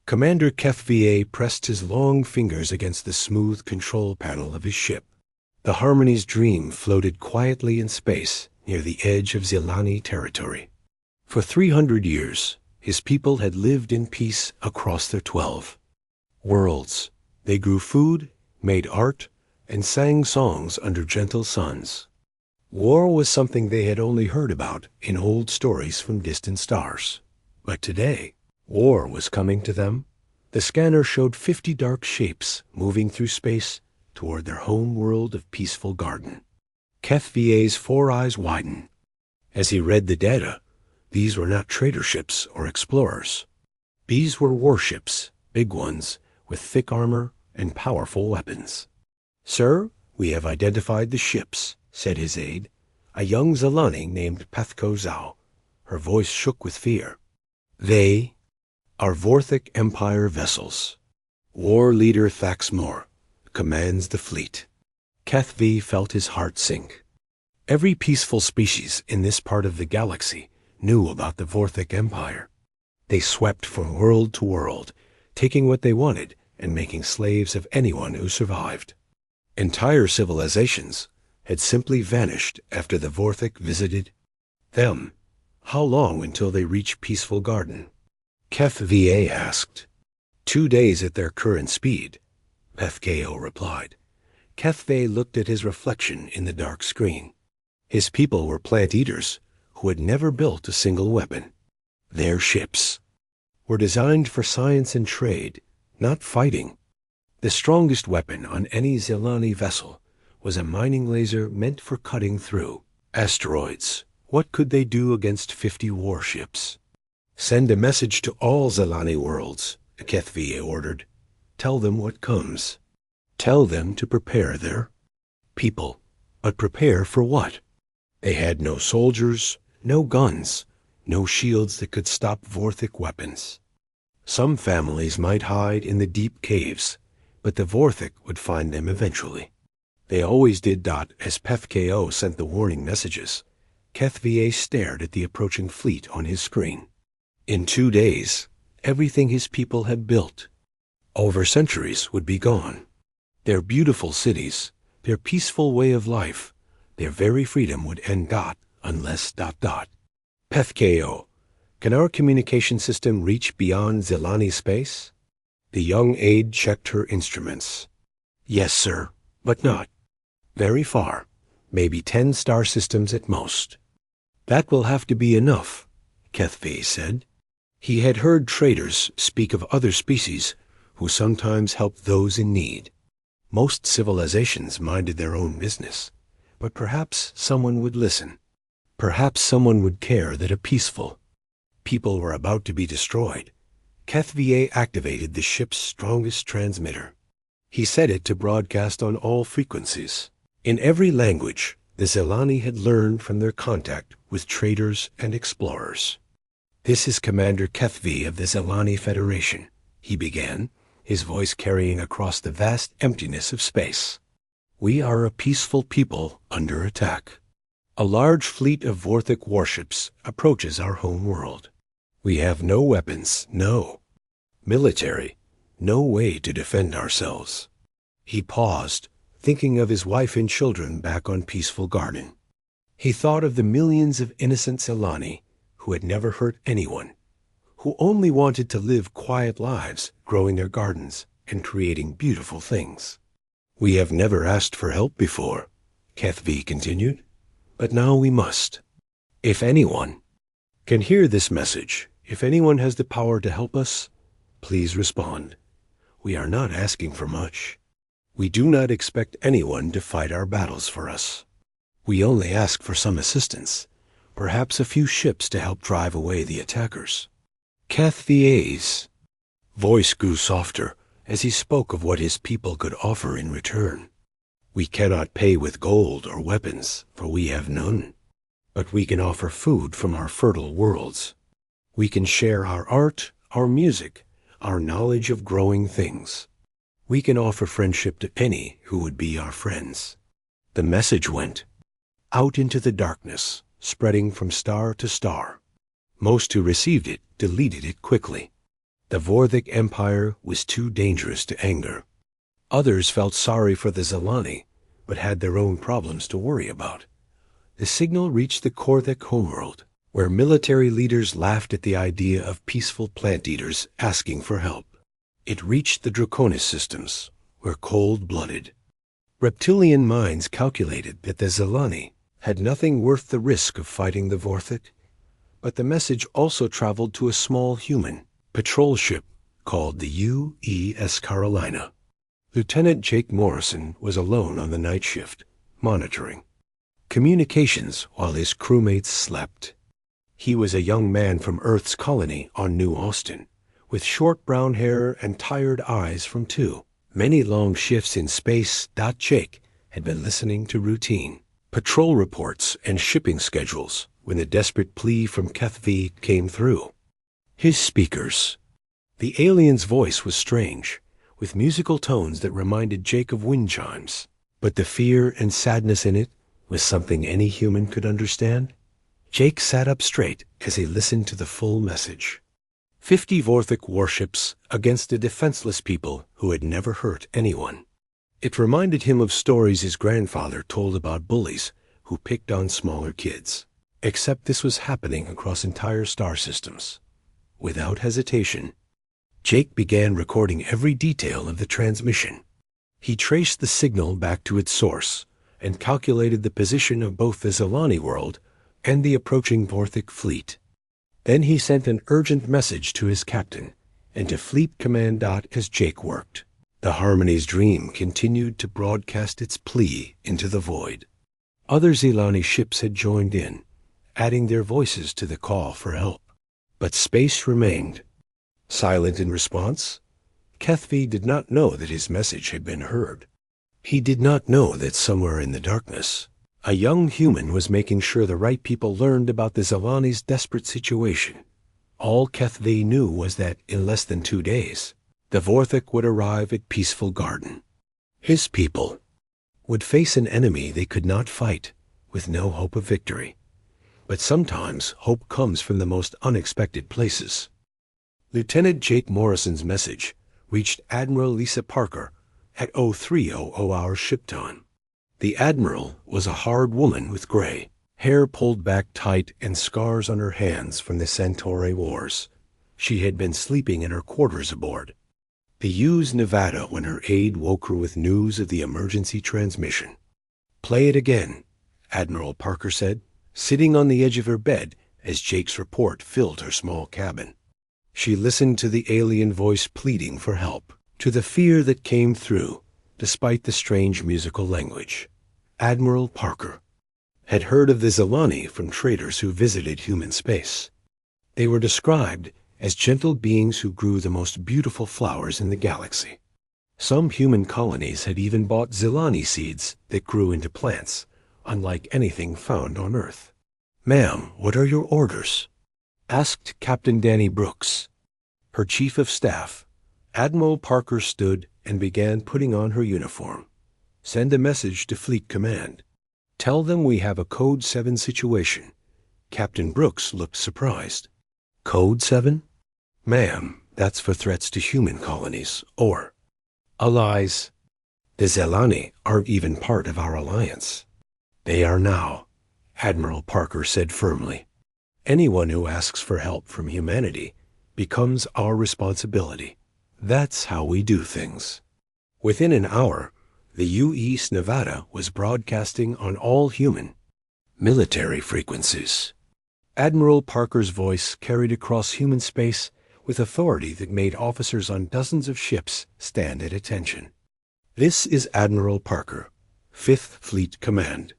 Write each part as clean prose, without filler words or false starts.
Commander HFY pressed his long fingers against the smooth control panel of his ship. The Harmony's Dream floated quietly in space near the edge of Zilani territory. For 300 years, his people had lived in peace across their 12 worlds. They grew food, made art, and sang songs under gentle suns. War was something they had only heard about in old stories from distant stars. But today, war was coming to them. The scanner showed 50 dark shapes moving through space toward their home world of peaceful garden. HFY's 4 eyes widened. As he read the data, these were not trader ships or explorers. These were warships, big ones, with thick armor and powerful weapons. "Sir, we have identified the ships," said his aide, a young Zilani named Pathko Zhao. Her voice shook with fear. "They are Vorthic Empire vessels. War leader Thaxmor commands the fleet." HFY felt his heart sink. Every peaceful species in this part of the galaxy knew about the Vorthic Empire. They swept from world to world, taking what they wanted and making slaves of anyone who survived. Entire civilizations had simply vanished after the Vorthic visited them. How long until they reached peaceful garden? HFY asked. 2 days at their current speed, Pathko replied. HFY looked at his reflection in the dark screen. His people were plant-eaters who had never built a single weapon. Their ships were designed for science and trade, not fighting. The strongest weapon on any Zilani vessel was a mining laser meant for cutting through asteroids. What could they do against 50 warships? "Send a message to all Zilani worlds," HFY ordered. "Tell them what comes. Tell them to prepare their people." But prepare for what? They had no soldiers, no guns, no shields that could stop Vorthic weapons. Some families might hide in the deep caves, but the Vorthic would find them eventually. They always did. As Pathko sent the warning messages, HFY stared at the approaching fleet on his screen. In 2 days, everything his people had built over centuries would be gone. Their beautiful cities, their peaceful way of life, their very freedom would end. Unless. "Pathko, can our communication system reach beyond Zilani space?" The young aide checked her instruments. "Yes, sir, but not very far. Maybe 10 star systems at most." "That will have to be enough," HFY said. He had heard traders speak of other species who sometimes helped those in need. Most civilizations minded their own business, but perhaps someone would listen. Perhaps someone would care that a peaceful people were about to be destroyed. HFY activated the ship's strongest transmitter. He set it to broadcast on all frequencies. In every language, the Zilani had learned from their contact with traders and explorers. "This is Commander HFY of the Zilani Federation," he began, his voice carrying across the vast emptiness of space. "We are a peaceful people under attack. A large fleet of Vorthic warships approaches our home world. We have no weapons, no military, no way to defend ourselves." He paused, thinking of his wife and children back on peaceful garden. He thought of the millions of innocent Zilani who had never hurt anyone, who only wanted to live quiet lives, growing their gardens and creating beautiful things. "We have never asked for help before," HFY continued, "but now we must. If anyone can hear this message, if anyone has the power to help us, please respond. We are not asking for much. We do not expect anyone to fight our battles for us. We only ask for some assistance, perhaps a few ships to help drive away the attackers." HFY's voice grew softer as he spoke of what his people could offer in return. "We cannot pay with gold or weapons, for we have none. But we can offer food from our fertile worlds. We can share our art, our music, our knowledge of growing things. We can offer friendship to any who would be our friends." The message went out into the darkness, spreading from star to star. Most who received it deleted it quickly. The Vorthik Empire was too dangerous to anger. Others felt sorry for the Zelani, but had their own problems to worry about. The signal reached the Korthik homeworld, where military leaders laughed at the idea of peaceful plant eaters asking for help. It reached the Draconis systems, where cold-blooded reptilian minds calculated that the Zelani had nothing worth the risk of fighting the Vorthik. But the message also traveled to a small human patrol ship called the UES Carolina. Lieutenant Jake Morrison was alone on the night shift, monitoring communications while his crewmates slept. He was a young man from Earth's colony on New Austin, with short brown hair and tired eyes from many long shifts in space. Jake had been listening to routine patrol reports and shipping schedules when the desperate plea from Kethvi came through his speakers. The alien's voice was strange, with musical tones that reminded Jake of wind chimes, but the fear and sadness in it was something any human could understand. Jake sat up straight as he listened to the full message. 50 Vorthik warships against a defenseless people who had never hurt anyone. It reminded him of stories his grandfather told about bullies who picked on smaller kids. Except this was happening across entire star systems. Without hesitation, Jake began recording every detail of the transmission. He traced the signal back to its source and calculated the position of both the Zelani world and the approaching Vorthik fleet. Then he sent an urgent message to his captain and to Fleet Command. As Jake worked, the Harmony's dream continued to broadcast its plea into the void. Other Zelani ships had joined in, adding their voices to the call for help. But space remained silent in response. Kethvi did not know that his message had been heard. He did not know that somewhere in the darkness, a young human was making sure the right people learned about the Zelani's desperate situation. All Kethvi knew was that in less than 2 days, the Vorthik would arrive at Peaceful Garden. His people would face an enemy they could not fight, with no hope of victory. But sometimes hope comes from the most unexpected places. Lieutenant Jake Morrison's message reached Admiral Lisa Parker at 03:00 hour ship time. The Admiral was a hard woman with gray hair pulled back tight and scars on her hands from the Centauri Wars. She had been sleeping in her quarters aboard the U's Nevada when her aide woke her with news of the emergency transmission. "Play it again," Admiral Parker said, sitting on the edge of her bed as Jake's report filled her small cabin. She listened to the alien voice pleading for help, to the fear that came through, despite the strange musical language. Admiral Parker had heard of the Zelani from traders who visited human space. They were described as gentle beings who grew the most beautiful flowers in the galaxy. Some human colonies had even bought Zelani seeds that grew into plants, unlike anything found on Earth. "Ma'am, what are your orders?" asked Captain Danny Brooks, her chief of staff. Admiral Parker stood and began putting on her uniform. "Send a message to Fleet Command. Tell them we have a Code 7 situation." Captain Brooks looked surprised. "Code 7? Ma'am, that's for threats to human colonies, or allies. The Zelani aren't even part of our alliance." "They are now," Admiral Parker said firmly. "Anyone who asks for help from humanity becomes our responsibility. That's how we do things." Within an hour, the U-East Nevada was broadcasting on all human military frequencies. Admiral Parker's voice carried across human space with authority that made officers on dozens of ships stand at attention. "This is Admiral Parker, 5th Fleet Command.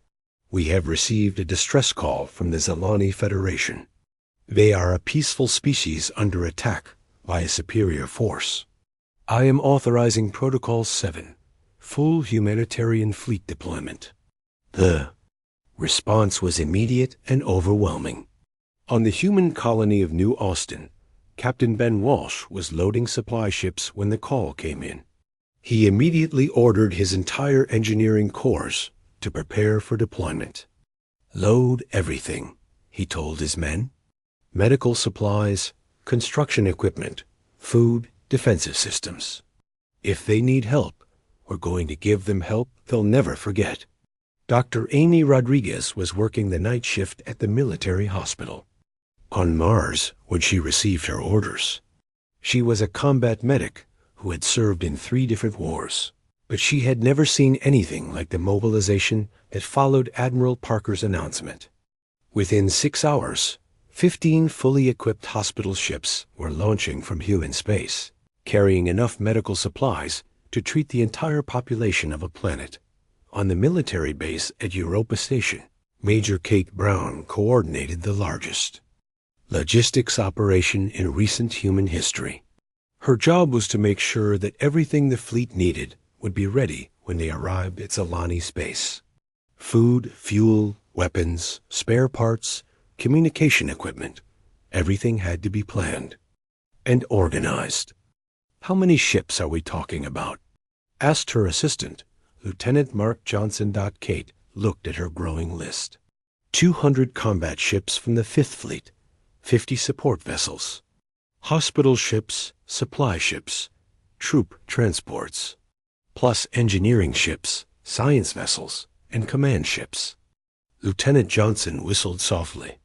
We have received a distress call from the Zelani Federation. They are a peaceful species under attack by a superior force. I am authorizing Protocol 7, full humanitarian fleet deployment." The response was immediate and overwhelming. On the human colony of New Austin, Captain Ben Walsh was loading supply ships when the call came in. He immediately ordered his entire engineering corps to prepare for deployment. "Load everything," he told his men. "Medical supplies, construction equipment, food, defensive systems. If they need help, we're going to give them help they'll never forget. Dr. Amy Rodriguez was working the night shift at the military hospital on Mars when she received her orders. She was a combat medic who had served in 3 different wars, but she had never seen anything like the mobilization that followed Admiral Parker's announcement. Within 6 hours, 15 fully equipped hospital ships were launching from human space, carrying enough medical supplies to treat the entire population of a planet. On the military base at Europa Station, Major Kate Brown coordinated the largest logistics operation in recent human history. Her job was to make sure that everything the fleet needed would be ready when they arrived at Zilani space. Food, fuel, weapons, spare parts, communication equipment, everything had to be planned and organized. "How many ships are we talking about?" asked her assistant, Lieutenant Mark Johnson. Kate looked at her growing list. 200 combat ships from the 5th Fleet, 50 support vessels, hospital ships, supply ships, troop transports, plus engineering ships, science vessels, and command ships. Lieutenant Johnson whistled softly.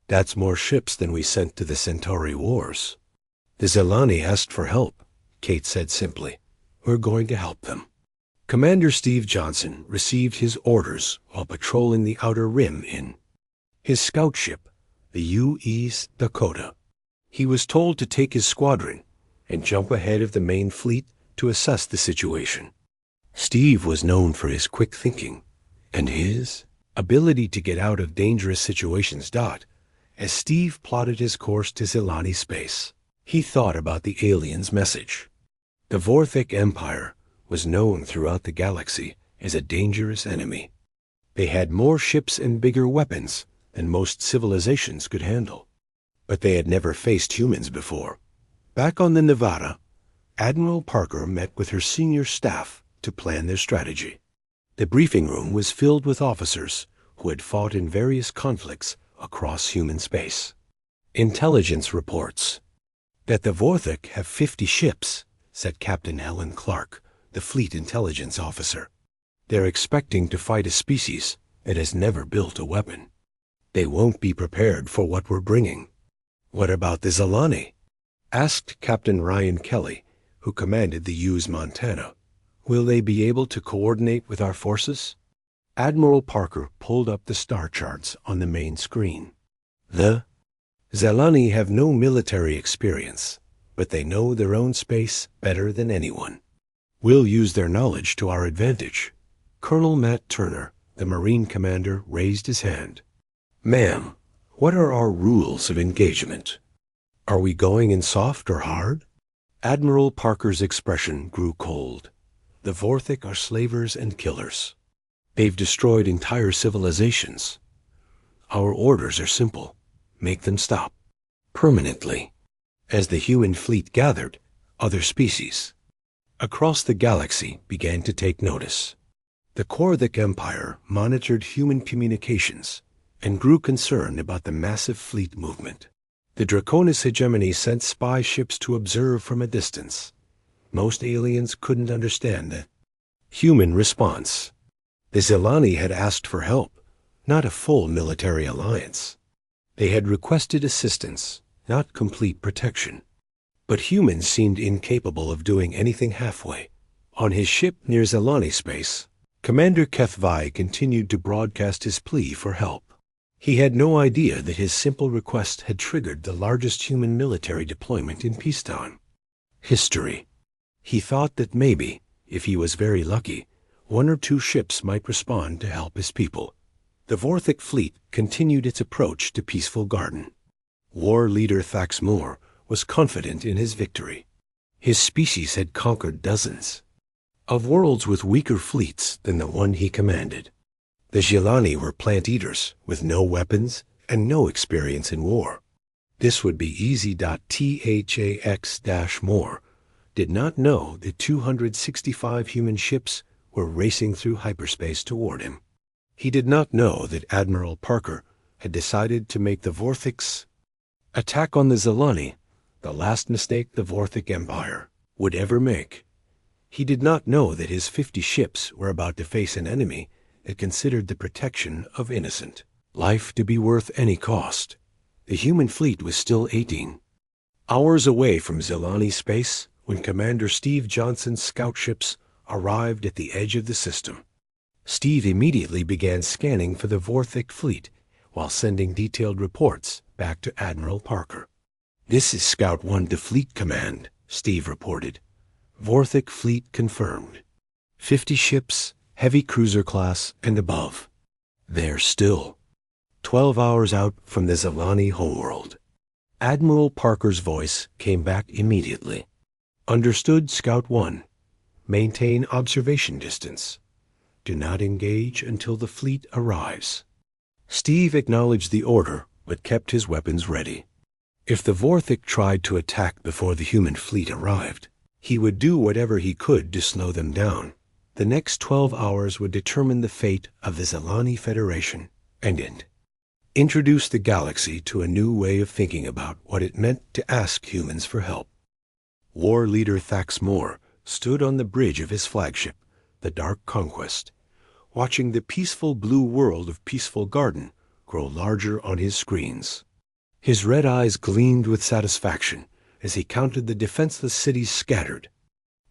"That's more ships than we sent to the Centauri Wars." "The Zilani asked for help," Kate said simply. "We're going to help them." Commander Steve Johnson received his orders while patrolling the Outer Rim in his scout ship, the U.S. Dakota. He was told to take his squadron and jump ahead of the main fleet to assess the situation. Steve was known for his quick thinking and his ability to get out of dangerous situations. As Steve plotted his course to Zilani space, he thought about the aliens' message. The Vorthic Empire was known throughout the galaxy as a dangerous enemy. They had more ships and bigger weapons than most civilizations could handle. But they had never faced humans before. Back on the Nevada, Admiral Parker met with her senior staff to plan their strategy. The briefing room was filled with officers who had fought in various conflicts across human space. "Intelligence reports that the Vorthic have 50 ships," said Captain Helen Clark, the fleet intelligence officer. "They're expecting to fight a species that has never built a weapon. They won't be prepared for what we're bringing." "What about the Zilani?" asked Captain Ryan Kelly, who commanded the U.S. Montana. "Will they be able to coordinate with our forces?" Admiral Parker pulled up the star charts on the main screen. "The Zilani have no military experience, but they know their own space better than anyone. We'll use their knowledge to our advantage." Colonel Matt Turner, the Marine commander, raised his hand. "Ma'am, what are our rules of engagement? Are we going in soft or hard?" Admiral Parker's expression grew cold. "The Vorthic are slavers and killers. They've destroyed entire civilizations. Our orders are simple. Make them stop. Permanently." As the human fleet gathered, other species across the galaxy began to take notice. The Korthic Empire monitored human communications and grew concerned about the massive fleet movement. The Draconis hegemony sent spy ships to observe from a distance. Most aliens couldn't understand the human response. The Zilani had asked for help, not a full military alliance. They had requested assistance, not complete protection. But humans seemed incapable of doing anything halfway. On his ship near Zilani space, Commander HFY continued to broadcast his plea for help. He had no idea that his simple request had triggered the largest human military deployment in peacetime history. He thought that maybe, if he was very lucky, 1 or 2 ships might respond to help his people. The Vorthic fleet continued its approach to Peaceful Garden. War leader Thax Moore was confident in his victory. His species had conquered dozens of worlds with weaker fleets than the one he commanded. The Zilani were plant-eaters with no weapons and no experience in war. This would be easy. Thax-Moore did not know that 265 human ships were racing through hyperspace toward him. He did not know that Admiral Parker had decided to make the Vorthic's attack on the Zilani the last mistake the Vorthic Empire would ever make. He did not know that his 50 ships were about to face an enemy that considered the protection of innocent life to be worth any cost. The human fleet was still 18 hours away from Zilani space when Commander Steve Johnson's scout ships arrived at the edge of the system. Steve immediately began scanning for the Vorthic fleet while sending detailed reports back to Admiral Parker. "This is Scout 1 to Fleet Command," Steve reported. "Vorthic fleet confirmed. 50 ships, heavy cruiser class and above. They're still 12 hours out from the Zilani homeworld." Admiral Parker's voice came back immediately. "Understood, Scout 1. Maintain observation distance. Do not engage until the fleet arrives." Steve acknowledged the order, but kept his weapons ready. If the Vorthic tried to attack before the human fleet arrived, he would do whatever he could to slow them down. The next 12 hours would determine the fate of the Zilani Federation and introduce the galaxy to a new way of thinking about what it meant to ask humans for help. War leader Thax Moore stood on the bridge of his flagship, the Dark Conquest, watching the peaceful blue world of Peaceful Garden grow larger on his screens. His red eyes gleamed with satisfaction as he counted the defenseless cities scattered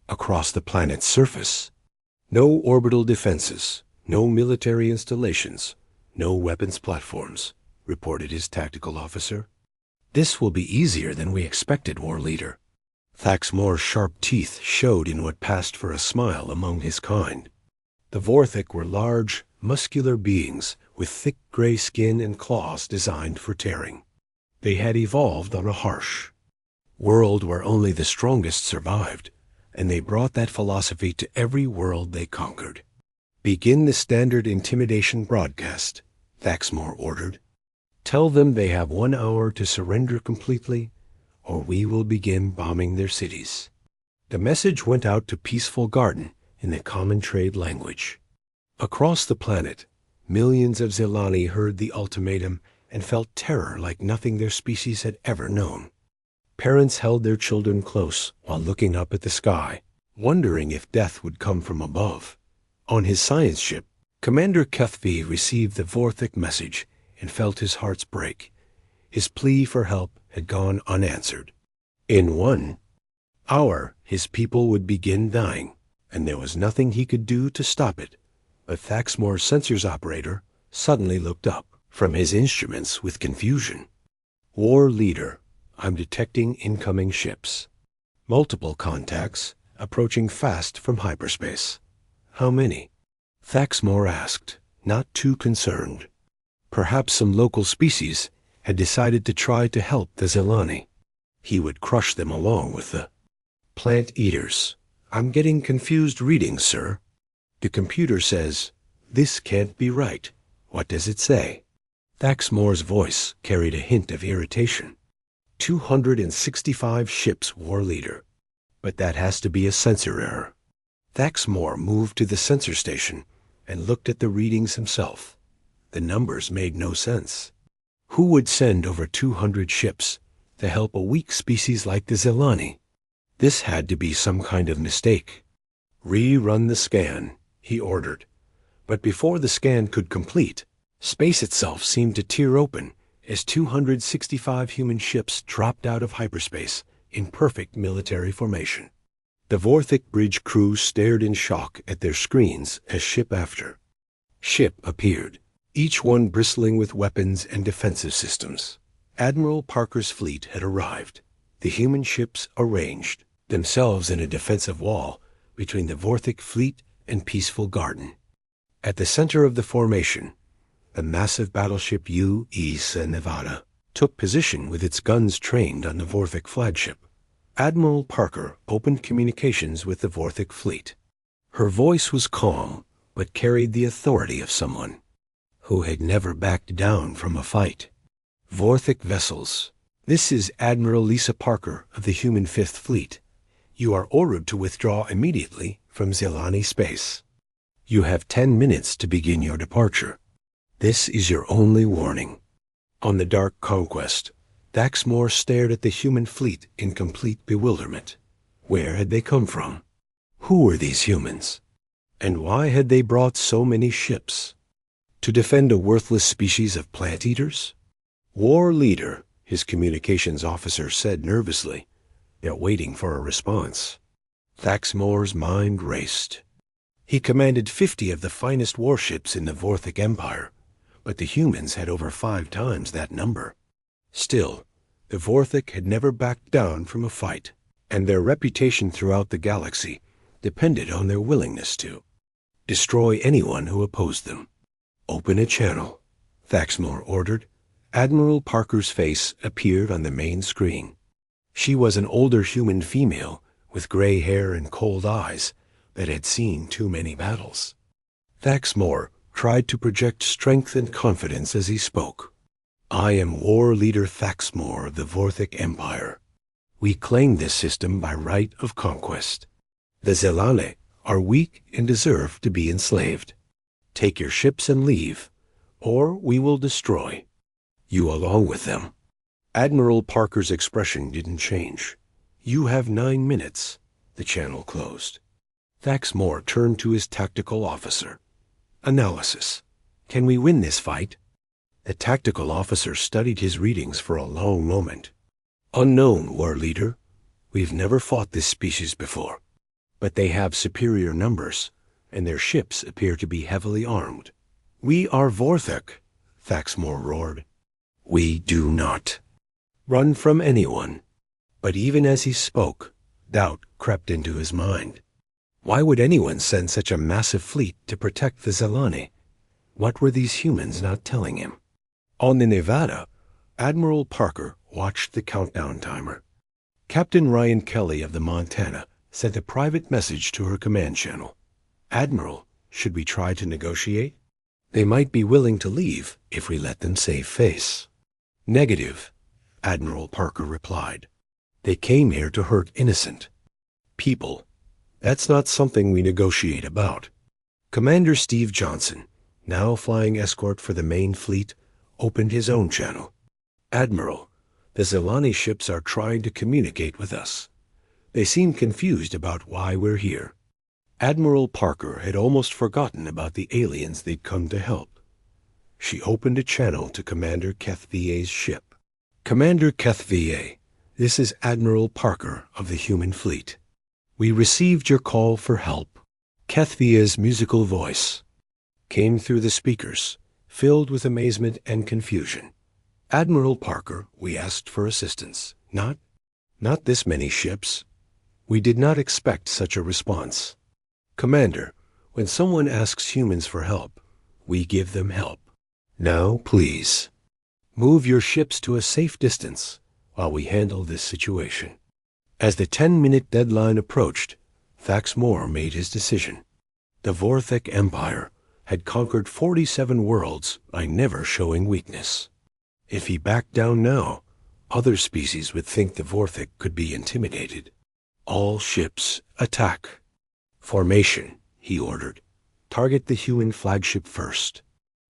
across the planet's surface. No orbital defenses, no military installations, no weapons platforms, reported his tactical officer. "This will be easier than we expected, War Leader." Thax Moore's sharp teeth showed in what passed for a smile among his kind. The Vorthic were large, muscular beings with thick gray skin and claws designed for tearing. They had evolved on a harsh world where only the strongest survived, and they brought that philosophy to every world they conquered. "Begin the standard intimidation broadcast," Thax Moore ordered. "Tell them they have 1 hour to surrender completely, or we will begin bombing their cities." The message went out to Peaceful Garden in the common trade language. Across the planet, millions of Zilani heard the ultimatum and felt terror like nothing their species had ever known. Parents held their children close while looking up at the sky, wondering if death would come from above. On his science ship, Commander Kethvi received the Vorthic message and felt his heart break. His plea for help had gone unanswered. In 1 hour, his people would begin dying, and there was nothing he could do to stop it. But Thax Moore's sensors operator suddenly looked up from his instruments with confusion. "War Leader, I'm detecting incoming ships. Multiple contacts approaching fast from hyperspace." "How many?" Thax Moore asked, not too concerned. Perhaps some local species had decided to try to help the Zilani. He would crush them along with the plant eaters. "I'm getting confused readings, sir. The computer says, 'This can't be right.' What does it say?" Thax Moore's voice carried a hint of irritation. 265 ships, War Leader. But that has to be a sensor error." Thax Moore moved to the sensor station and looked at the readings himself. The numbers made no sense. Who would send over 200 ships to help a weak species like the Zilani? This had to be some kind of mistake. "Rerun the scan," he ordered. But before the scan could complete, space itself seemed to tear open as 265 human ships dropped out of hyperspace in perfect military formation. The Vorthic bridge crew stared in shock at their screens as ship after ship appeared, each one bristling with weapons and defensive systems. Admiral Parker's fleet had arrived. The human ships arranged themselves in a defensive wall between the Vorthic fleet and Peaceful Garden. At the center of the formation, the massive battleship U.S. Nevada took position with its guns trained on the Vorthic flagship. Admiral Parker opened communications with the Vorthic fleet. Her voice was calm, but carried the authority of someone who had never backed down from a fight. "Vorthic vessels, this is Admiral Lisa Parker of the Human Fifth Fleet. You are ordered to withdraw immediately from Zilani space. You have 10 minutes to begin your departure. This is your only warning." On the Dark Conquest, Daxmore stared at the human fleet in complete bewilderment. Where had they come from? Who were these humans? And why had they brought so many ships? To defend a worthless species of plant-eaters? War leader, his communications officer said nervously, yet waiting for a response. Daxmore's mind raced. He commanded 50 of the finest warships in the Vorthic Empire, but the humans had over 5 times that number. Still, the Vorthic had never backed down from a fight, and their reputation throughout the galaxy depended on their willingness to destroy anyone who opposed them. Open a channel, Daxmore ordered. Admiral Parker's face appeared on the main screen. She was an older human female with gray hair and cold eyes that had seen too many battles. Daxmore tried to project strength and confidence as he spoke. I am War Leader Daxmore of the Vorthic Empire. We claim this system by right of conquest. The Zelane are weak and deserve to be enslaved. Take your ships and leave, or we will destroy you along with them. Admiral Parker's expression didn't change. You have 9 minutes. The channel closed. Daxmore turned to his tactical officer. Analysis. Can we win this fight? The tactical officer studied his readings for a long moment. Unknown, War Leader. We've never fought this species before. But they have superior numbers, and their ships appear to be heavily armed. We are Vorthic, Daxmore roared. We do not run from anyone. But even as he spoke, doubt crept into his mind. Why would anyone send such a massive fleet to protect the Zelane? What were these humans not telling him? On the Nevada, Admiral Parker watched the countdown timer. Captain Ryan Kelly of the Montana sent a private message to her command channel. Admiral, should we try to negotiate? They might be willing to leave if we let them save face. Negative, Admiral Parker replied. They came here to hurt innocent people. That's not something we negotiate about. Commander Steve Johnson, now flying escort for the main fleet, opened his own channel. Admiral, the Zelane ships are trying to communicate with us. They seem confused about why we're here. Admiral Parker had almost forgotten about the aliens they'd come to help. She opened a channel to Commander Kethvia's ship. Commander Kethvia, this is Admiral Parker of the human fleet. We received your call for help. Kethvia's musical voice came through the speakers, filled with amazement and confusion. Admiral Parker, we asked for assistance. Not this many ships. We did not expect such a response. Commander, when someone asks humans for help, we give them help. Now, please, move your ships to a safe distance while we handle this situation. As the 10-minute deadline approached, Daxmore made his decision. The Vorthic Empire had conquered 47 worlds by never showing weakness. If he backed down now, other species would think the Vorthic could be intimidated. All ships, attack. Formation, he ordered. Target the human flagship first.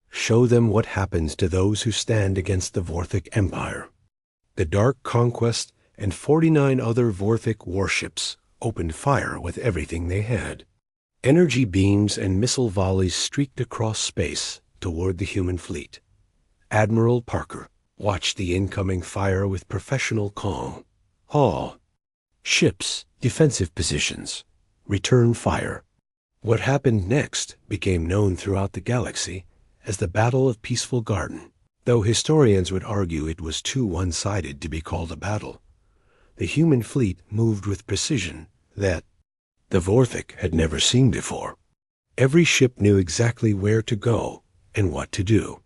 Show them what happens to those who stand against the Vorthic Empire. The Dark Conquest and 49 other Vorthic warships opened fire with everything they had. Energy beams and missile volleys streaked across space toward the human fleet. Admiral Parker watched the incoming fire with professional calm. Haul. Ships, defensive positions. Return fire. What happened next became known throughout the galaxy as the Battle of Peaceful Garden, though historians would argue it was too one-sided to be called a battle. The human fleet moved with precision that the Vorthic had never seen before. Every ship knew exactly where to go and what to do.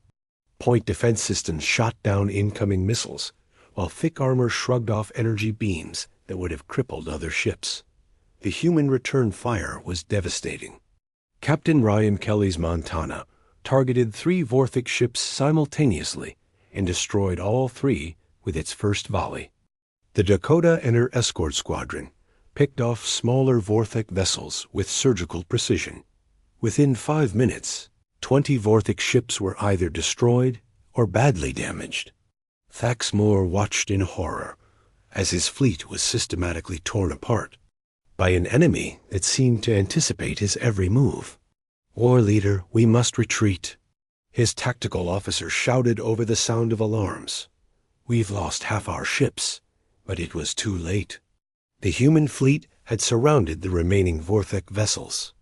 Point defense systems shot down incoming missiles, while thick armor shrugged off energy beams that would have crippled other ships. The human return fire was devastating. Captain Ryan Kelly's Montana targeted 3 Vorthic ships simultaneously and destroyed all 3 with its first volley. The Dakota and her escort squadron picked off smaller Vorthic vessels with surgical precision. Within 5 minutes, 20 Vorthic ships were either destroyed or badly damaged. Thaxmore watched in horror as his fleet was systematically torn apart by an enemy that seemed to anticipate his every move. "War leader, we must retreat," his tactical officer shouted over the sound of alarms. "We've lost half our ships," but it was too late. The human fleet had surrounded the remaining Vorthek vessels.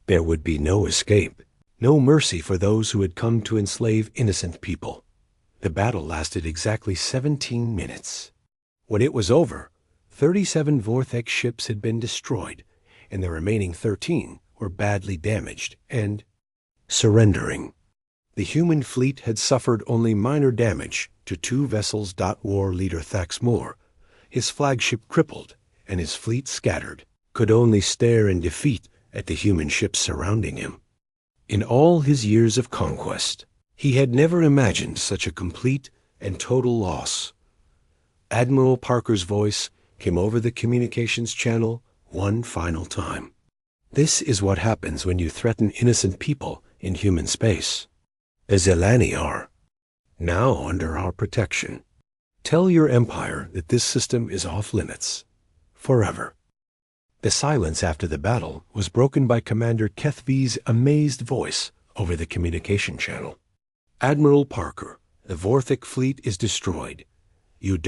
There would be no escape, no mercy for those who had come to enslave innocent people. The battle lasted exactly 17 minutes. When it was over, 37 Vorthek ships had been destroyed, and the remaining 13 were badly damaged and surrendering. The human fleet had suffered only minor damage to 2 vessels. War leader Thaxmore, his flagship crippled and his fleet scattered, could only stare in defeat at the human ships surrounding him. In all his years of conquest, he had never imagined such a complete and total loss. Admiral Parker's voice came over the communications channel one final time. "This is what happens when you threaten innocent people in human space. The Zelani are now under our protection. Tell your empire that this system is off limits. Forever." The silence after the battle was broken by Commander Kethvi's amazed voice over the communication channel. "Admiral Parker, the Vorthek fleet is destroyed. You ...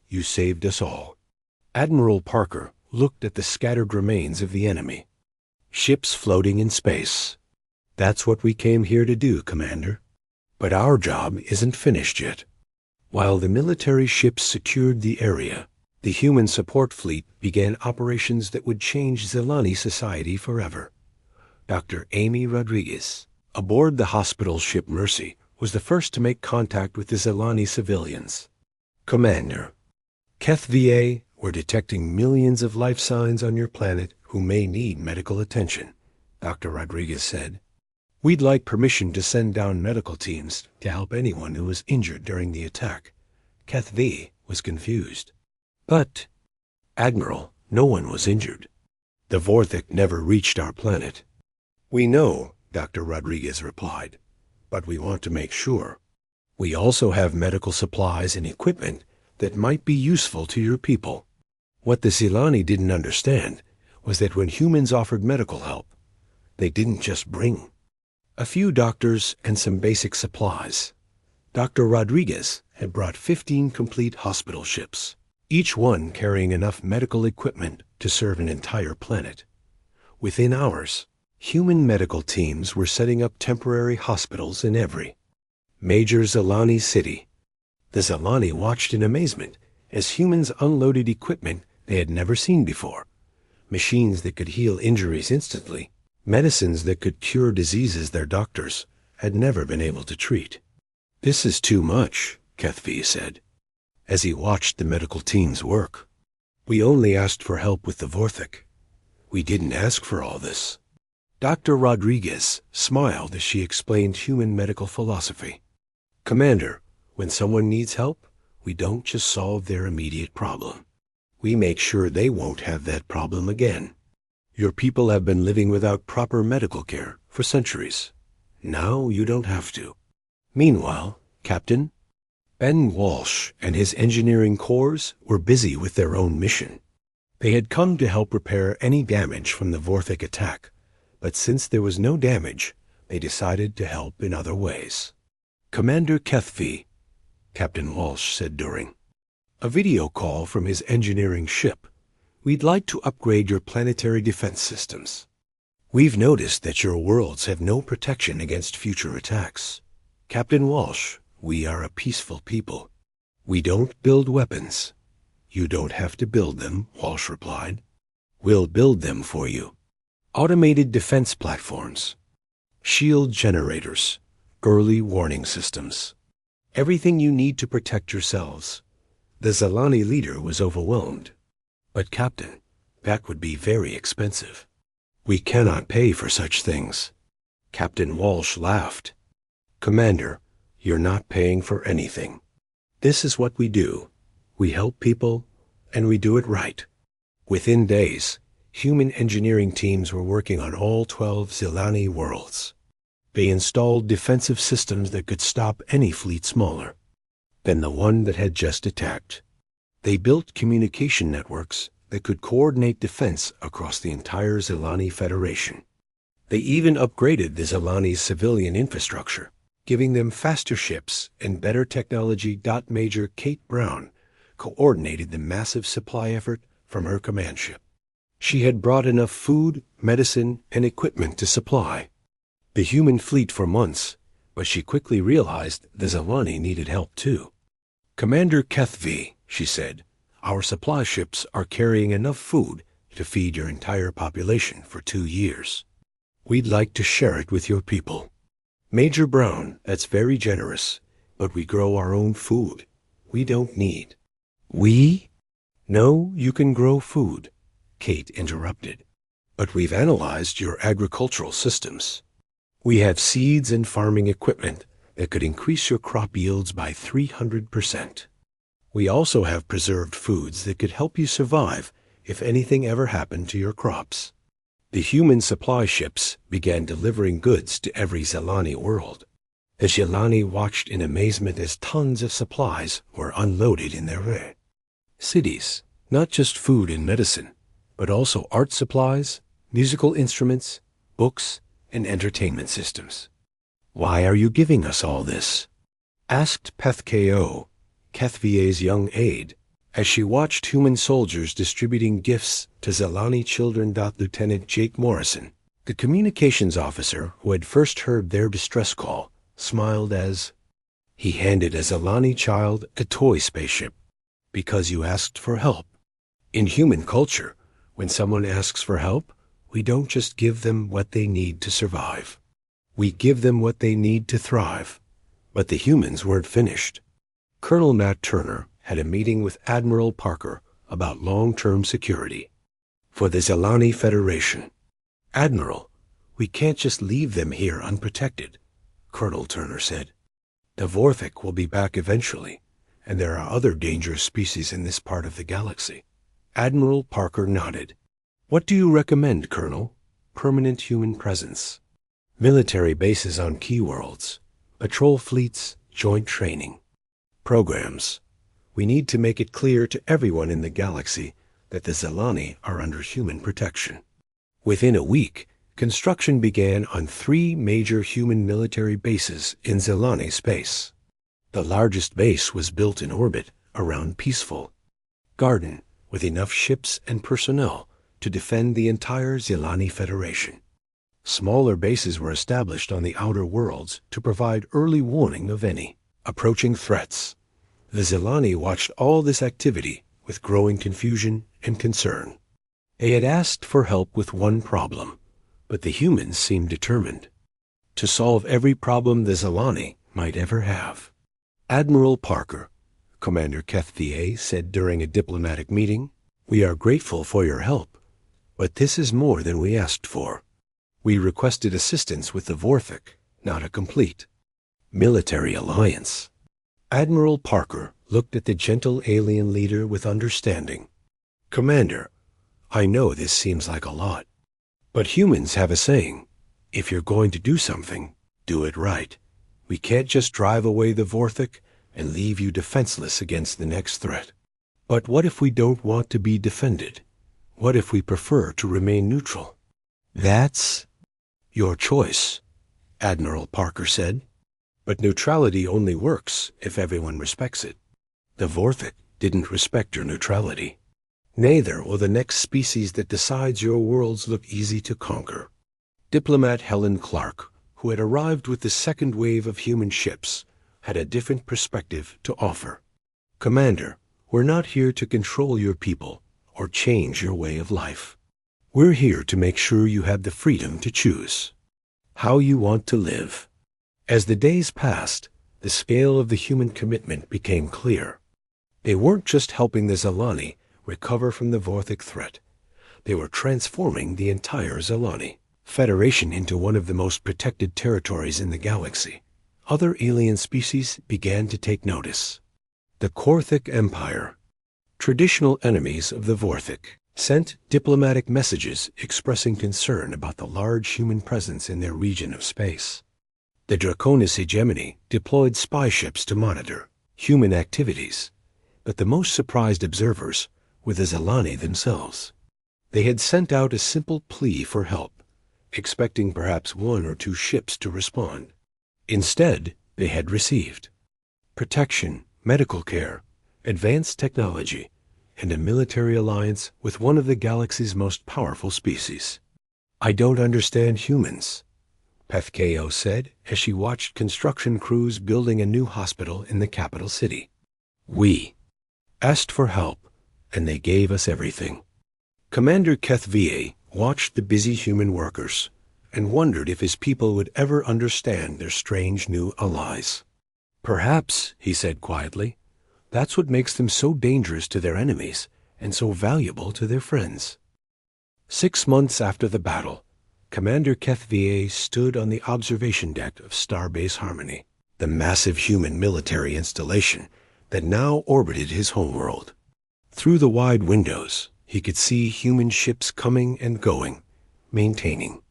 you saved us all." Admiral Parker looked at the scattered remains of the enemy. "Ships floating in space. That's what we came here to do, Commander. But our job isn't finished yet." While the military ships secured the area, the human support fleet began operations that would change Zelani society forever. Dr. Amy Rodriguez, aboard the hospital ship Mercy, was the first to make contact with the Zelani civilians. "Commander, Keth VA, we're detecting millions of life signs on your planet who may need medical attention," Dr. Rodriguez said. "We'd like permission to send down medical teams to help anyone who was injured during the attack." Keth V was confused. "But, Admiral, no one was injured. The Vorthek never reached our planet." "We know," Dr. Rodriguez replied, "but we want to make sure. We also have medical supplies and equipment that might be useful to your people." What the Zelani didn't understand was that when humans offered medical help, they didn't just bring a few doctors and some basic supplies. Dr. Rodriguez had brought 15 complete hospital ships, each one carrying enough medical equipment to serve an entire planet. Within hours, human medical teams were setting up temporary hospitals in every major Zelani city. The Zelani watched in amazement as humans unloaded equipment they had never seen before. Machines that could heal injuries instantly, medicines that could cure diseases their doctors had never been able to treat. "This is too much," Kethvi said, as he watched the medical teams work. "We only asked for help with the Vorthek. We didn't ask for all this." Dr. Rodriguez smiled as she explained human medical philosophy. "Commander, when someone needs help, we don't just solve their immediate problem. We make sure they won't have that problem again. Your people have been living without proper medical care for centuries. Now you don't have to." Meanwhile, Captain Ben Walsh and his engineering corps were busy with their own mission. They had come to help repair any damage from the Vorthek attack, but since there was no damage, they decided to help in other ways. "Commander Kethvi," Captain Walsh said during a video call from his engineering ship, "we'd like to upgrade your planetary defense systems. We've noticed that your worlds have no protection against future attacks." "Captain Walsh, we are a peaceful people. We don't build weapons." "You don't have to build them," Walsh replied. "We'll build them for you. Automated defense platforms, shield generators, early warning systems. Everything you need to protect yourselves." The Zelani leader was overwhelmed. "But Captain, that would be very expensive. We cannot pay for such things." Captain Walsh laughed. "Commander, you're not paying for anything. This is what we do. We help people, and we do it right." Within days, human engineering teams were working on all 12 Zelani worlds. They installed defensive systems that could stop any fleet smaller. than the one that had just attacked. They built communication networks that could coordinate defense across the entire Zilani Federation. They even upgraded the Zilani's civilian infrastructure, giving them faster ships and better technology. Major Kate Brown coordinated the massive supply effort from her command ship. She had brought enough food, medicine, and equipment to supply the human fleet for months, but she quickly realized the Zilani needed help too. "Commander Kethvi," she said, "our supply ships are carrying enough food to feed your entire population for 2 years. We'd like to share it with your people." "Major Brown, that's very generous, but we grow our own food. We don't need." "We?" "No, you can grow food," Kate interrupted. "But we've analyzed your agricultural systems. We have seeds and farming equipment that could increase your crop yields by 300%. We also have preserved foods that could help you survive if anything ever happened to your crops." The human supply ships began delivering goods to every Zilani world. The Zilani watched in amazement as tons of supplies were unloaded in their cities. Not just food and medicine, but also art supplies, musical instruments, books, and entertainment systems. "Why are you giving us all this?" asked Pethko, Kethvia's young aide, as she watched human soldiers distributing gifts to Zilani children. Lieutenant Jake Morrison, the communications officer who had first heard their distress call, smiled as he handed a Zilani child a toy spaceship. "Because you asked for help. In human culture, when someone asks for help, we don't just give them what they need to survive. We give them what they need to thrive." But the humans weren't finished. Colonel Matt Turner had a meeting with Admiral Parker about long-term security for the Zilani Federation. "Admiral, we can't just leave them here unprotected," Colonel Turner said. "The Vorthik will be back eventually, and there are other dangerous species in this part of the galaxy." Admiral Parker nodded. "What do you recommend, Colonel?" "Permanent human presence. Military bases on key worlds. Patrol fleets, joint training. Programs. We need to make it clear to everyone in the galaxy that the Zilani are under human protection." Within a week, construction began on 3 major human military bases in Zilani space. The largest base was built in orbit around Peaceful Garden, with enough ships and personnel to defend the entire Zilani Federation. Smaller bases were established on the outer worlds to provide early warning of any approaching threats. The Zilani watched all this activity with growing confusion and concern. They had asked for help with one problem, but the humans seemed determined to solve every problem the Zilani might ever have. "Admiral Parker," Commander Kethva said during a diplomatic meeting, "we are grateful for your help, but this is more than we asked for. We requested assistance with the Vorthik, not a complete military alliance." Admiral Parker looked at the gentle alien leader with understanding. "Commander, I know this seems like a lot, but humans have a saying, if you're going to do something, do it right. We can't just drive away the Vorthik and leave you defenseless against the next threat." "But what if we don't want to be defended? What if we prefer to remain neutral?" "That's your choice," Admiral Parker said. "But neutrality only works if everyone respects it. The Vorthik didn't respect your neutrality. Neither will the next species that decides your worlds look easy to conquer." Diplomat Helen Clark, who had arrived with the second wave of human ships, had a different perspective to offer. "Commander, we're not here to control your people or change your way of life. We're here to make sure you have the freedom to choose how you want to live." As the days passed, the scale of the human commitment became clear. They weren't just helping the Zilani recover from the Vorthik threat. They were transforming the entire Zilani Federation into one of the most protected territories in the galaxy. Other alien species began to take notice. The Korthic Empire, traditional enemies of the Vorthik, sent diplomatic messages expressing concern about the large human presence in their region of space. The Draconis hegemony deployed spy ships to monitor human activities, but the most surprised observers were the Zelani themselves. They had sent out a simple plea for help, expecting perhaps one or two ships to respond. Instead, they had received protection, medical care, advanced technology, and a military alliance with one of the galaxy's most powerful species. "I don't understand humans," Pethkeo said as she watched construction crews building a new hospital in the capital city. "We asked for help, and they gave us everything." Commander HFY watched the busy human workers and wondered if his people would ever understand their strange new allies. "Perhaps," he said quietly, "that's what makes them so dangerous to their enemies and so valuable to their friends." 6 months after the battle, Commander HFY stood on the observation deck of Starbase Harmony, the massive human military installation that now orbited his homeworld. Through the wide windows, he could see human ships coming and going, maintaining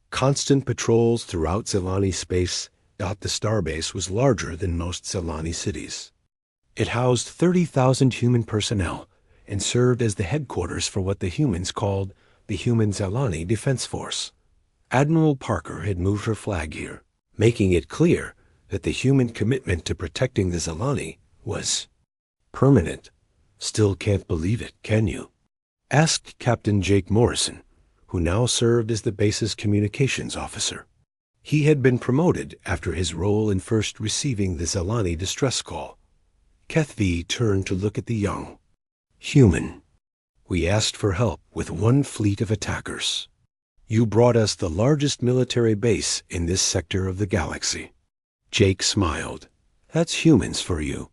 constant patrols throughout Zelani space. The starbase was larger than most Zelani cities. It housed 30,000 human personnel and served as the headquarters for what the humans called the Human Zelani Defense Force. Admiral Parker had moved her flag here, making it clear that the human commitment to protecting the Zelani was permanent. "Still can't believe it, can you?" asked Captain Jake Morrison, who now served as the base's communications officer. He had been promoted after his role in first receiving the Zelani distress call. HFY turned to look at the young human. "We asked for help with one fleet of attackers. You brought us the largest military base in this sector of the galaxy." Jake smiled. "That's humans for you.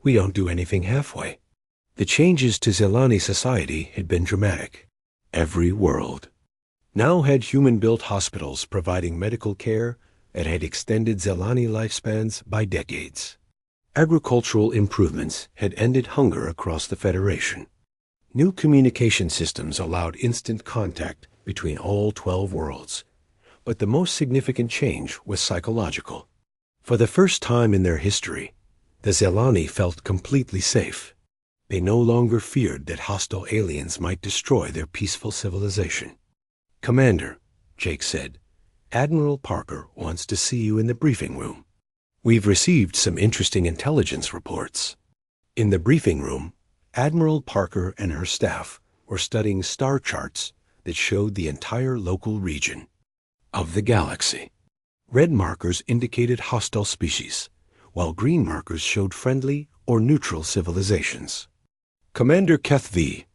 We don't do anything halfway." The changes to Zelani society had been dramatic. Every world now had human-built hospitals providing medical care and had extended Zelani lifespans by decades. Agricultural improvements had ended hunger across the Federation. New communication systems allowed instant contact between all 12 worlds. But the most significant change was psychological. For the first time in their history, the Zelani felt completely safe. They no longer feared that hostile aliens might destroy their peaceful civilization. "Commander," Jake said, "Admiral Parker wants to see you in the briefing room. We've received some interesting intelligence reports." In the briefing room, Admiral Parker and her staff were studying star charts that showed the entire local region of the galaxy. Red markers indicated hostile species, while green markers showed friendly or neutral civilizations. "Commander HFY,"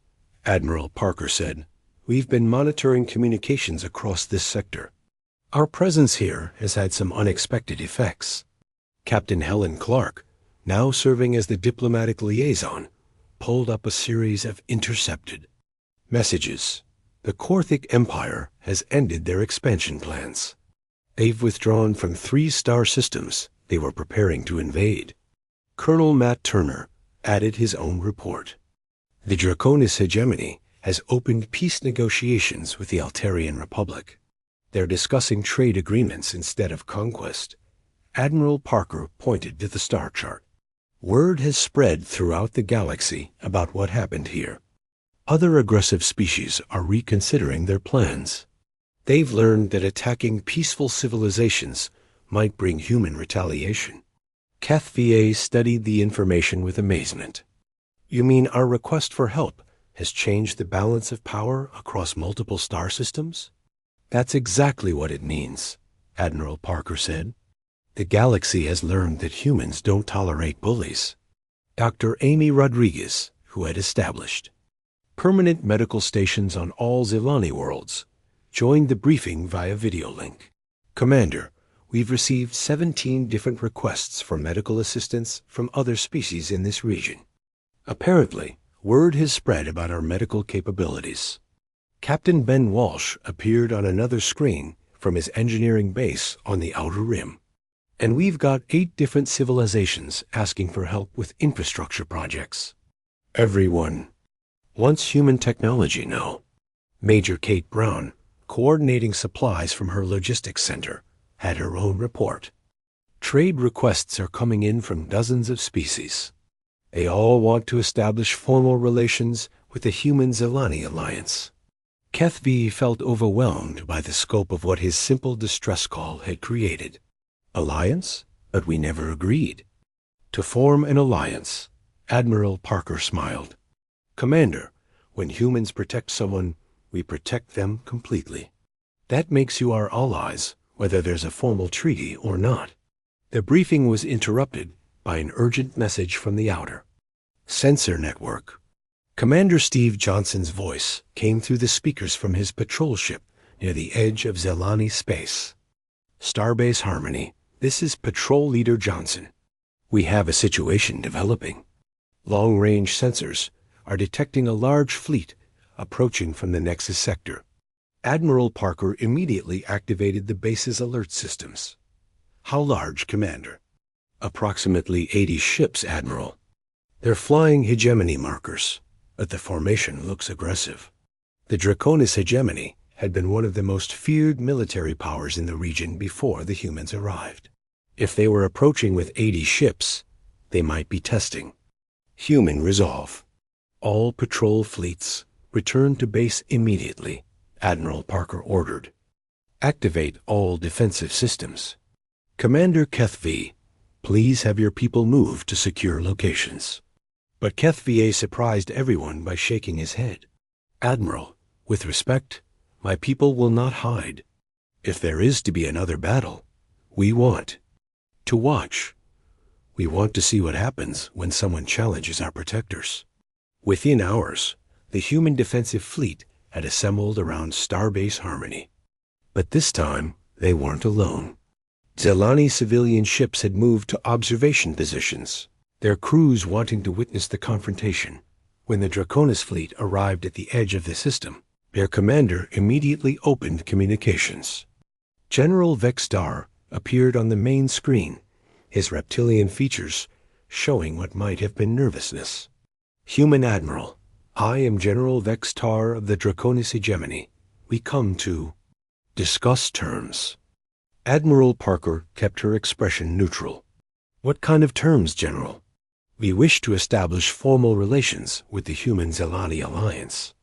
Admiral Parker said, "we've been monitoring communications across this sector. Our presence here has had some unexpected effects." Captain Helen Clark, now serving as the diplomatic liaison, pulled up a series of intercepted messages. "The Korthic Empire has ended their expansion plans. They've withdrawn from 3 star systems they were preparing to invade." Colonel Matt Turner added his own report. "The Draconis hegemony has opened peace negotiations with the Altarian Republic. They're discussing trade agreements instead of conquest." Admiral Parker pointed to the star chart. "Word has spread throughout the galaxy about what happened here. Other aggressive species are reconsidering their plans. They've learned that attacking peaceful civilizations might bring human retaliation." HFY studied the information with amazement. "You mean our request for help has changed the balance of power across multiple star systems?" "That's exactly what it means," Admiral Parker said. "The galaxy has learned that humans don't tolerate bullies." Dr. Amy Rodriguez, who had established permanent medical stations on all Zelani worlds, joined the briefing via video link. "Commander, we've received 17 different requests for medical assistance from other species in this region. Apparently, word has spread about our medical capabilities." Captain Ben Walsh appeared on another screen from his engineering base on the Outer Rim. "And we've got 8 different civilizations asking for help with infrastructure projects. Everyone wants human technology now." Major Kate Brown, coordinating supplies from her logistics center, had her own report. Trade requests are coming in from dozens of species. They all want to establish formal relations with the Human-Zelani Alliance. Kethvi felt overwhelmed by the scope of what his simple distress call had created. Alliance? But we never agreed. To form an alliance, Admiral Parker smiled. Commander, when humans protect someone, we protect them completely. That makes you our allies, whether there's a formal treaty or not. The briefing was interrupted by an urgent message from the outer sensor network. Commander Steve Johnson's voice came through the speakers from his patrol ship near the edge of Zelani space. Starbase Harmony, this is Patrol Leader Johnson. We have a situation developing. Long-range sensors are detecting a large fleet approaching from the Nexus sector. Admiral Parker immediately activated the base's alert systems. How large, Commander? Approximately 80 ships, Admiral. They're flying hegemony markers, but the formation looks aggressive. The Draconis hegemony had been one of the most feared military powers in the region before the humans arrived. If they were approaching with 80 ships, they might be testing. Human resolve. All patrol fleets return to base immediately, Admiral Parker ordered. Activate all defensive systems. Commander Kethvi, please have your people move to secure locations. But Kethvi surprised everyone by shaking his head. Admiral, with respect, my people will not hide. If there is to be another battle, we want to watch. We want to see what happens when someone challenges our protectors. Within hours, the human defensive fleet had assembled around Starbase Harmony. But this time, they weren't alone. Zelani civilian ships had moved to observation positions, their crews wanting to witness the confrontation. When the Draconis fleet arrived at the edge of the system, their commander immediately opened communications. General Vexstar appeared on the main screen, his reptilian features showing what might have been nervousness. Human Admiral, I am General Vexstar of the Draconis hegemony. We come to discuss terms. Admiral Parker kept her expression neutral. What kind of terms, General? We wish to establish formal relations with the Human-Zelani Alliance.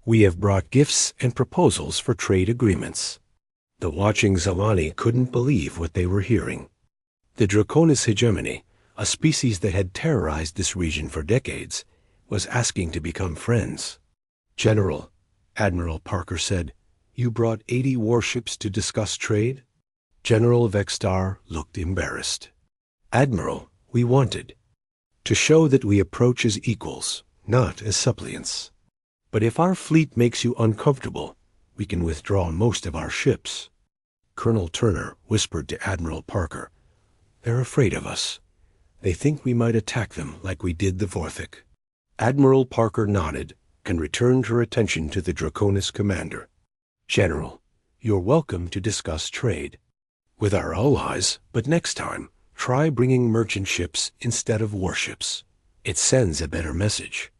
We have brought gifts and proposals for trade agreements. The watching Zelani couldn't believe what they were hearing. The Draconis hegemony, a species that had terrorized this region for decades, was asking to become friends. General, Admiral Parker said, you brought 80 warships to discuss trade? General Vexstar looked embarrassed. Admiral, we wanted to show that we approach as equals, not as suppliants. But if our fleet makes you uncomfortable, we can withdraw most of our ships. Colonel Turner whispered to Admiral Parker, they're afraid of us. They think we might attack them like we did the Vorthik. Admiral Parker nodded and returned her attention to the Draconis commander. General, you're welcome to discuss trade with our allies, but next time, try bringing merchant ships instead of warships. It sends a better message.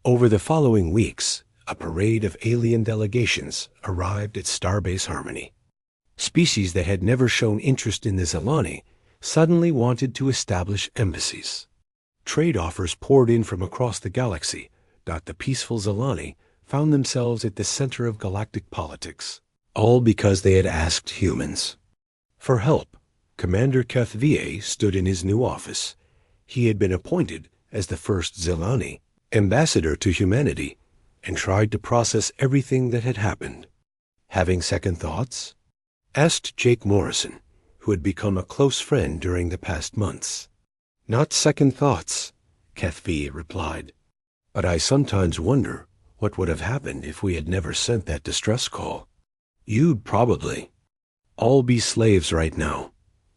Over the following weeks, a parade of alien delegations arrived at Starbase Harmony. Species that had never shown interest in the Zelani suddenly wanted to establish embassies. Trade offers poured in from across the galaxy. The peaceful Zelani found themselves at the center of galactic politics, all because they had asked humans for help. Commander Kethvi stood in his new office. He had been appointed as the first Zelani ambassador to humanity and tried to process everything that had happened. Having second thoughts? Asked Jake Morrison, who had become a close friend during the past months. Not second thoughts, Kethvi replied. But I sometimes wonder what would have happened if we had never sent that distress call. You'd probably all be slaves right now,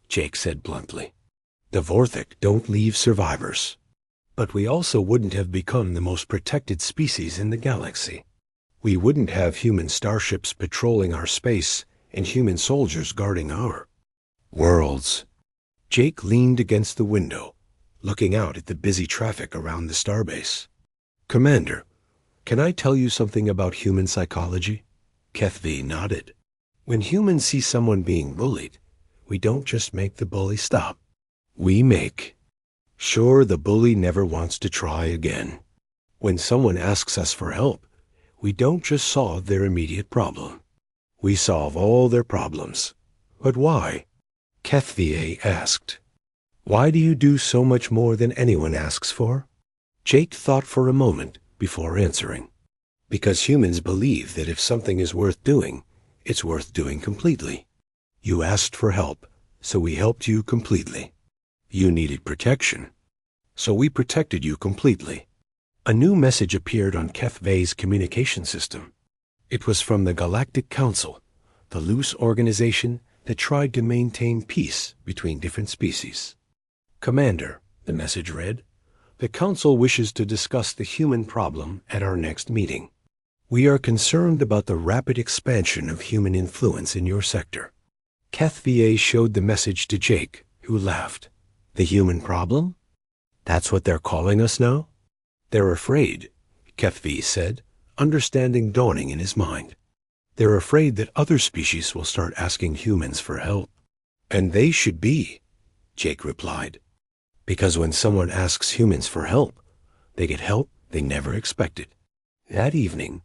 Jake said bluntly. The Vorthik don't leave survivors. But we also wouldn't have become the most protected species in the galaxy. We wouldn't have human starships patrolling our space and human soldiers guarding our worlds. Jake leaned against the window, looking out at the busy traffic around the starbase. Commander, can I tell you something about human psychology? Kethvi nodded. When humans see someone being bullied, we don't just make the bully stop. We make sure the bully never wants to try again. When someone asks us for help, we don't just solve their immediate problem. We solve all their problems. But why? HFY asked. Why do you do so much more than anyone asks for? Jake thought for a moment before answering. Because humans believe that if something is worth doing, it's worth doing completely. You asked for help, so we helped you completely. You needed protection, so we protected you completely. A new message appeared on HFY's communication system. It was from the Galactic Council, the loose organization that tried to maintain peace between different species. Commander, the message read, the Council wishes to discuss the human problem at our next meeting. We are concerned about the rapid expansion of human influence in your sector. HFY showed the message to Jake, who laughed. The human problem? That's what they're calling us now? They're afraid, HFY said, understanding dawning in his mind. They're afraid that other species will start asking humans for help. And they should be, Jake replied. Because when someone asks humans for help, they get help they never expected. That evening,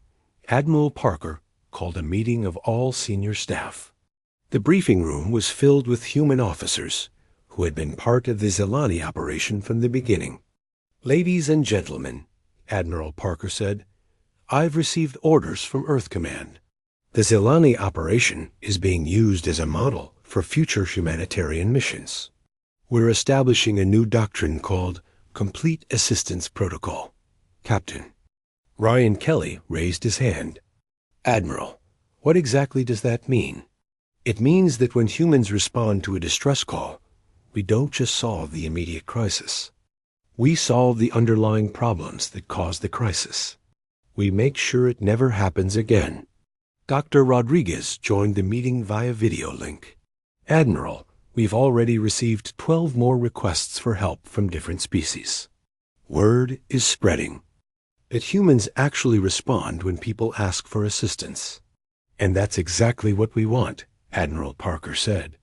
Admiral Parker called a meeting of all senior staff. The briefing room was filled with human officers who had been part of the Zilani operation from the beginning. Ladies and gentlemen, Admiral Parker said, I've received orders from Earth Command. The Zilani operation is being used as a model for future humanitarian missions. We're establishing a new doctrine called Complete Assistance Protocol. Captain. Ryan Kelly raised his hand. Admiral, what exactly does that mean? It means that when humans respond to a distress call, we don't just solve the immediate crisis. We solve the underlying problems that cause the crisis. We make sure it never happens again. Dr. Rodriguez joined the meeting via video link. Admiral, we've already received 12 more requests for help from different species. Word is spreading that humans actually respond when people ask for assistance. And that's exactly what we want, Admiral Parker said.